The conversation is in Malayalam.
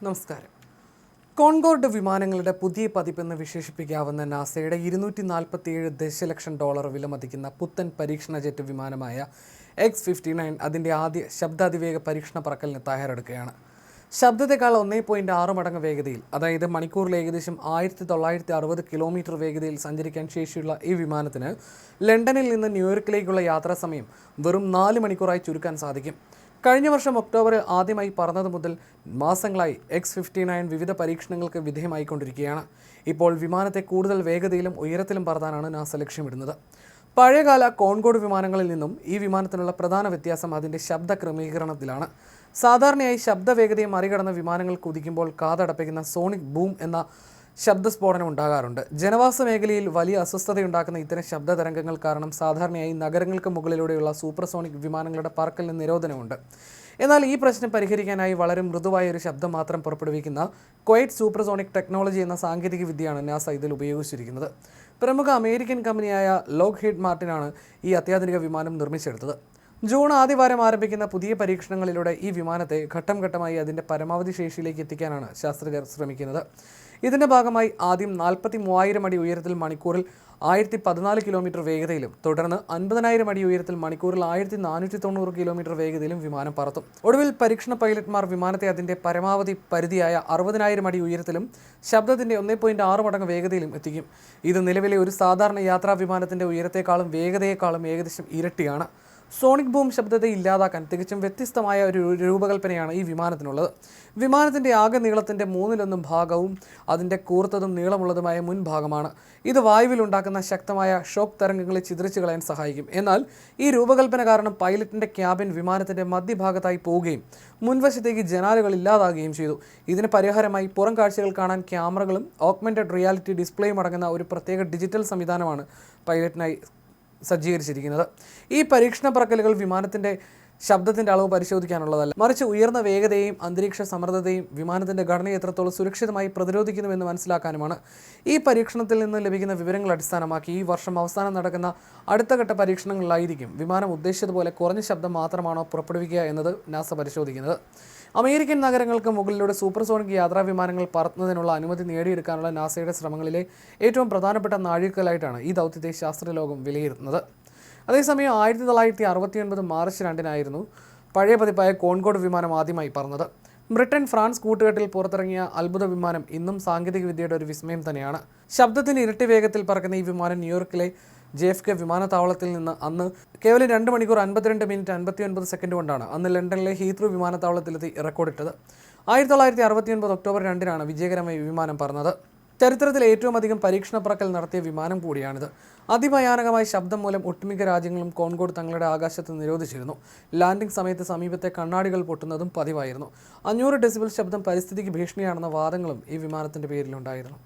നമസ്കാരം. കോൺകോർഡ് വിമാനങ്ങളുടെ പുതിയ പതിപ്പെന്ന് വിശേഷിപ്പിക്കാവുന്ന നാസയുടെ $247 ദശലക്ഷം വിലമതിക്കുന്ന പുത്തൻ പരീക്ഷണ ജെറ്റ് വിമാനമായ X-59 അതിൻ്റെ ആദ്യ ശബ്ദാതിവേഗ പരീക്ഷണ പറക്കലിന് തയ്യാറെടുക്കുകയാണ്. ശബ്ദത്തെക്കാൾ 1.6 മടങ്ങ് വേഗതയിൽ, അതായത് മണിക്കൂറിൽ ഏകദേശം 1960 കിലോമീറ്റർ വേഗതയിൽ സഞ്ചരിക്കാൻ ശേഷിയുള്ള ഈ വിമാനത്തിന് ലണ്ടനിൽ നിന്ന് ന്യൂയോർക്കിലേക്കുള്ള യാത്രാസമയം വെറും 4 മണിക്കൂറായി ചുരുക്കാൻ സാധിക്കും. കഴിഞ്ഞ വർഷം ഒക്ടോബറിൽ ആദ്യമായി പറന്നത് മുതൽ മാസങ്ങളായി X-59 വിവിധ പരീക്ഷണങ്ങൾക്ക് വിധേയമായിക്കൊണ്ടിരിക്കുകയാണ്. ഇപ്പോൾ വിമാനത്തെ കൂടുതൽ വേഗതയിലും ഉയരത്തിലും പറത്താനാണ് നാസ ലക്ഷ്യമിടുന്നത്. പഴയകാല കോൺകോർഡ് വിമാനങ്ങളിൽ നിന്നും ഈ വിമാനത്തിനുള്ള പ്രധാന വ്യത്യാസം അതിൻ്റെ ശബ്ദ ക്രമീകരണത്തിലാണ്. സാധാരണയായി ശബ്ദവേഗതയെ മറികടന്ന വിമാനങ്ങൾ കുതിക്കുമ്പോൾ കാതടപ്പിക്കുന്ന സോണിക് ബൂം എന്ന ശബ്ദസ്ഫോടനം ഉണ്ടാകാറുണ്ട്. ജനവാസ മേഖലയിൽ വലിയ അസ്വസ്ഥതയുണ്ടാക്കുന്ന ഇത്തരം ശബ്ദ തരംഗങ്ങൾ കാരണം സാധാരണയായി നഗരങ്ങൾക്ക് മുകളിലൂടെയുള്ള സൂപ്പർസോണിക് വിമാനങ്ങളുടെ പറക്കലിന് നിരോധനമുണ്ട്. എന്നാൽ ഈ പ്രശ്നം പരിഹരിക്കാനായി വളരെ മൃദുവായ ഒരു ശബ്ദം മാത്രം പുറപ്പെടുവിക്കുന്ന ക്വയറ്റ് സൂപ്പർസോണിക് ടെക്നോളജി എന്ന സാങ്കേതിക വിദ്യയാണ് നാസ ഇതിൽ ഉപയോഗിച്ചിരിക്കുന്നത്. പ്രമുഖ അമേരിക്കൻ കമ്പനിയായ ലോക്ഹീഡ് മാർട്ടിനാണ് ഈ അത്യാധുനിക വിമാനം നിർമ്മിച്ചെടുത്തത്. ജൂൺ ആദ്യവാരം ആരംഭിക്കുന്ന പുതിയ പരീക്ഷണങ്ങളിലൂടെ ഈ വിമാനത്തെ ഘട്ടം ഘട്ടമായി അതിൻ്റെ പരമാവധി ശേഷിയിലേക്ക് എത്തിക്കാനാണ് ശാസ്ത്രജ്ഞർ ശ്രമിക്കുന്നത്. ഇതിൻ്റെ ഭാഗമായി ആദ്യം 43,000 അടി ഉയരത്തിൽ മണിക്കൂറിൽ 1014 കിലോമീറ്റർ വേഗതയിലും തുടർന്ന് 50,000 അടി ഉയരത്തിൽ മണിക്കൂറിൽ 1490 കിലോമീറ്റർ വേഗതയിലും വിമാനം പറത്തും. ഒടുവിൽ പരീക്ഷണ പൈലറ്റ്മാർ വിമാനത്തെ അതിൻ്റെ പരമാവധി പരിധിയായ 60,000 അടി ഉയരത്തിലും ശബ്ദത്തിൻ്റെ 1.6 മടങ്ങ് വേഗതയിലും എത്തിക്കും. ഇത് നിലവിലെ ഒരു സാധാരണ യാത്രാ വിമാനത്തിൻ്റെ ഉയരത്തെക്കാളും വേഗതയെക്കാളും ഏകദേശം ഇരട്ടിയാണ്. സോണിക് ബൂം ശബ്ദത്തെ ഇല്ലാതാക്കാൻ തികച്ചും വ്യത്യസ്തമായ ഒരു രൂപകൽപ്പനയാണ് ഈ വിമാനത്തിനുള്ളത്. വിമാനത്തിൻ്റെ ആകെ നീളത്തിൻ്റെ 1/3 ഭാഗവും അതിൻ്റെ കൂർത്തതും നീളമുള്ളതുമായ മുൻഭാഗമാണ്. ഇത് വായുവിലുണ്ടാക്കുന്ന ശക്തമായ ഷോക്ക് തരംഗങ്ങളെ ചിതറിച്ചു കളയാൻ സഹായിക്കും. എന്നാൽ ഈ രൂപകൽപ്പന കാരണം പൈലറ്റിൻ്റെ ക്യാബിൻ വിമാനത്തിൻ്റെ മധ്യഭാഗത്തായി പോവുകയും മുൻവശത്തേക്ക് ജനാലുകൾ ഇല്ലാതാകുകയും ചെയ്തു. ഇതിന് പരിഹാരമായി പുറം കാഴ്ചകൾ കാണാൻ ക്യാമറകളും ഓഗ്മെൻറ്റഡ് റിയാലിറ്റി ഡിസ്പ്ലേയും അടങ്ങുന്ന ഒരു പ്രത്യേക ഡിജിറ്റൽ സംവിധാനമാണ് പൈലറ്റിനായി സജ്ജീകരിച്ചിരിക്കുന്നത്. ഈ പരീക്ഷണ പറക്കലുകൾ വിമാനത്തിൻ്റെ ശബ്ദത്തിൻ്റെ അളവ് പരിശോധിക്കാനുള്ളതല്ല, മറിച്ച് ഉയർന്ന വേഗതയെയും അന്തരീക്ഷ സമ്മർദ്ദത്തെയും വിമാനത്തിൻ്റെ ഘടനയെ എത്രത്തോളം സുരക്ഷിതമായി പ്രതിരോധിക്കുന്നുവെന്ന് മനസ്സിലാക്കാനുമാണ്. ഈ പരീക്ഷണത്തിൽ നിന്ന് ലഭിക്കുന്ന വിവരങ്ങൾ അടിസ്ഥാനമാക്കി ഈ വർഷം അവസാനം നടക്കുന്ന അടുത്ത ഘട്ട പരീക്ഷണങ്ങളിലായിരിക്കും വിമാനം ഉദ്ദേശിച്ചതുപോലെ കുറഞ്ഞ ശബ്ദം മാത്രമാണോ പുറപ്പെടുവിക്കുക എന്നത് നാസ പരിശോധിക്കുന്നത്. അമേരിക്കൻ നഗരങ്ങൾക്ക് മുകളിലൂടെ സൂപ്പർസോണിക് യാത്രാ വിമാനങ്ങൾ പറത്തുന്നതിനുള്ള അനുമതി നേടിയെടുക്കാനുള്ള നാസയുടെ ശ്രമങ്ങളിലെ ഏറ്റവും പ്രധാനപ്പെട്ട നാഴികക്കല്ലായിട്ടാണ് ഈ ദൗത്യത്തെ ശാസ്ത്രലോകം വിലയിരുത്തുന്നത്. അതേസമയം 1969 മാർച്ച് 2 പഴയ പതിപ്പായ കോൺകോർഡ് വിമാനം ആദ്യമായി പറന്നത്. ബ്രിട്ടൻ ഫ്രാൻസ് കൂട്ടുകെട്ടിൽ പുറത്തിറങ്ങിയ അത്ഭുത വിമാനം ഇന്നും സാങ്കേതിക വിദ്യയുടെ ഒരു വിസ്മയം തന്നെയാണ്. ശബ്ദത്തിന് ഇരട്ടി വേഗത്തിൽ പറക്കുന്ന ഈ വിമാനം ന്യൂയോർക്കിലെ JFK വിമാനത്താവളത്തിൽ നിന്ന് അന്ന് കേവലം 2 മണിക്കൂർ 52 മിനിറ്റ് 59 സെക്കൻഡ് കൊണ്ടാണ് അന്ന് ലണ്ടനിലെ ഹീത്രൂ വിമാനത്താവളത്തിലെത്തി റെക്കോർഡിട്ടത്. 1969 ഒക്ടോബർ 2 വിജയകരമായി വിമാനം പറന്നത്. ചരിത്രത്തിൽ ഏറ്റവും അധികം പരീക്ഷണ പറക്കൽ നടത്തിയ വിമാനം കൂടിയാണിത്. അതിഭയാനകമായ ശബ്ദം മൂലം ഒട്ടുമിക്ക രാജ്യങ്ങളും കോൺകോർഡ് തങ്ങളുടെ ആകാശത്ത് നിരോധിച്ചിരുന്നു. ലാൻഡിംഗ് സമയത്ത് സമീപത്തെ കണ്ണാടികൾ പൊട്ടുന്നതും പതിവായിരുന്നു. 500 ഡെസിബൽ ശബ്ദം പരിസ്ഥിതിക്ക് ഭീഷണിയാണെന്ന വാദങ്ങളും ഈ വിമാനത്തിൻ്റെ പേരിലുണ്ടായിരുന്നു.